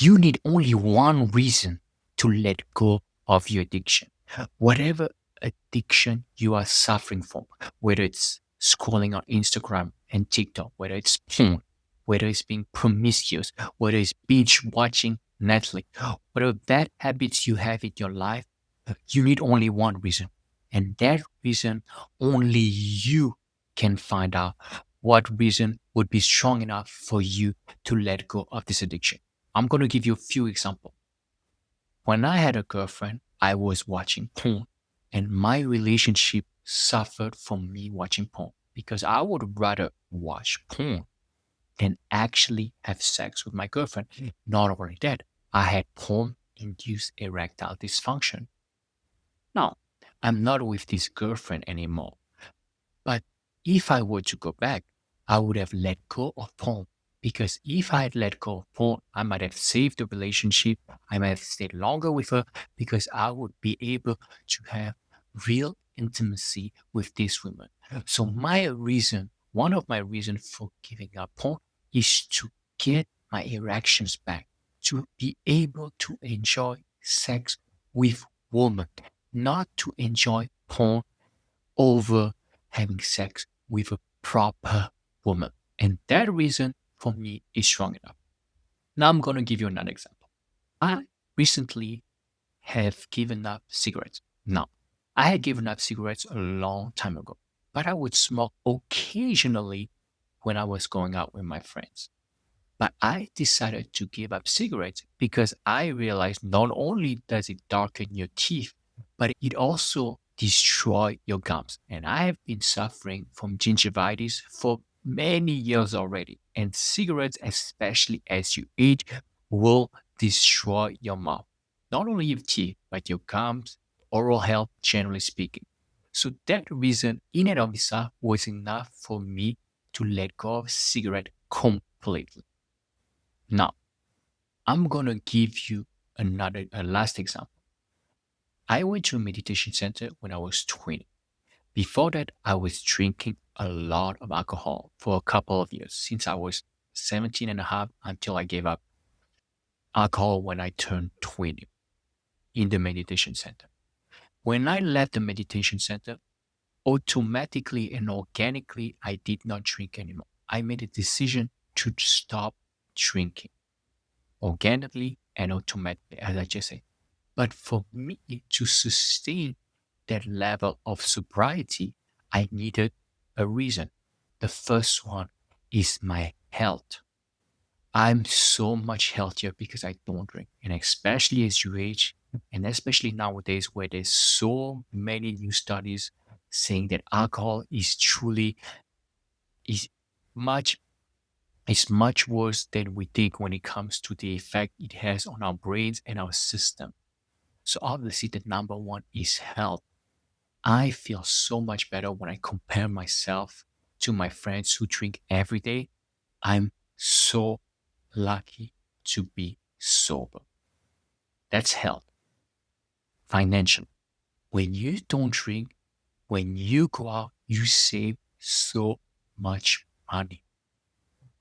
You need only one reason to let go of your addiction. Whatever addiction you are suffering from, whether it's scrolling on Instagram and TikTok, whether it's porn, whether it's being promiscuous, whether it's binge watching Netflix, whatever bad habits you have in your life, you need only one reason. And that reason, only you can find out what reason would be strong enough for you to let go of this addiction. I'm going to give you a few examples. When I had a girlfriend, I was watching porn, and my relationship suffered from me watching porn because I would rather watch porn than actually have sex with my girlfriend. Not only that, I had porn induced erectile dysfunction. Now, I'm not with this girlfriend anymore. But if I were to go back, I would have let go of porn because if I had let go of porn, I might have saved the relationship. I might have stayed longer with her because I would be able to have real intimacy with this woman. So my reason, one of my reasons for giving up porn is to get my erections back, to be able to enjoy sex with women, not to enjoy porn over having sex with a proper woman. And that reason for me is strong enough. Now I'm going to give you another example. I recently have given up cigarettes. Now, I had given up cigarettes a long time ago, but I would smoke occasionally when I was going out with my friends. But I decided to give up cigarettes because I realized not only does it darken your teeth, but it also destroy your gums. And I have been suffering from gingivitis for many years already. And cigarettes, especially as you age, will destroy your mouth. Not only your teeth, but your gums, oral health, generally speaking. So that reason in and of itself was enough for me to let go of cigarette completely. Now, I'm gonna give you a last example. I went to a meditation center when I was 20. Before that, I was drinking a lot of alcohol for a couple of years, since I was 17 and a half until I gave up alcohol when I turned 20 in the meditation center. When I left the meditation center, automatically and organically, I did not drink anymore. I made a decision to stop drinking organically and automatically, as I just said. But for me to sustain that level of sobriety, I needed a reason. The first one is my health. I'm so much healthier because I don't drink. And especially as you age, and especially nowadays where there's so many new studies saying that alcohol is much much worse than we think when it comes to the effect it has on our brains and our system. So obviously the number one is health. I feel so much better when I compare myself to my friends who drink every day. I'm so lucky to be sober. That's health. Financial. When you don't drink, when you go out, you save so much money.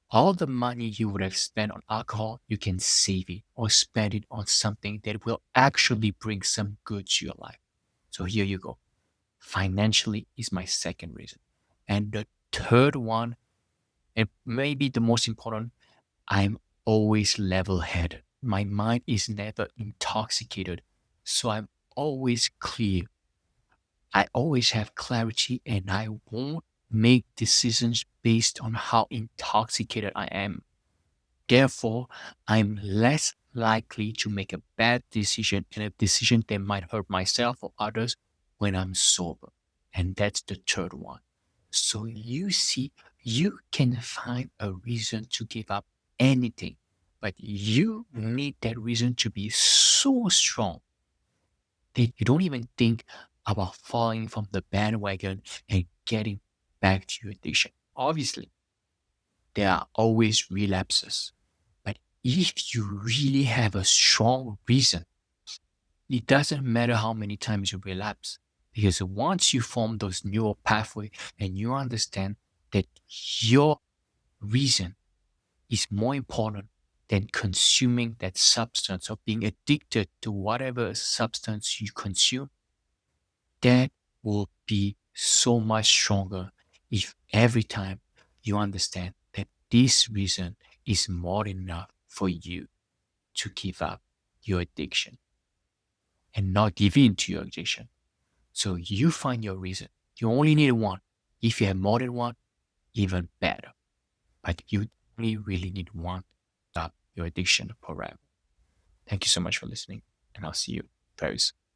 All the money you would have spent on alcohol, you can save it or spend it on something that will actually bring some good to your life. So here you go. Financially is my second reason. And the third one, and maybe the most important, I'm always level headed. My mind is never intoxicated. So I'm always clear. I always have clarity and I won't make decisions based on how intoxicated I am. Therefore, I'm less likely to make a bad decision and a decision that might hurt myself or others when I'm sober. And that's the third one. So you see, you can find a reason to give up anything, but you need that reason to be so strong that you don't even think about falling from the bandwagon and getting back to your addiction. Obviously, there are always relapses. But if you really have a strong reason, it doesn't matter how many times you relapse. Because once you form those neural pathway and you understand that your reason is more important than consuming that substance or being addicted to whatever substance you consume, that will be so much stronger if every time you understand that this reason is more than enough for you to give up your addiction and not give in to your addiction. So you find your reason. You only need one. If you have more than one, even better. But you only really need one to stop your addiction forever. Thank you so much for listening, and I'll see you very soon.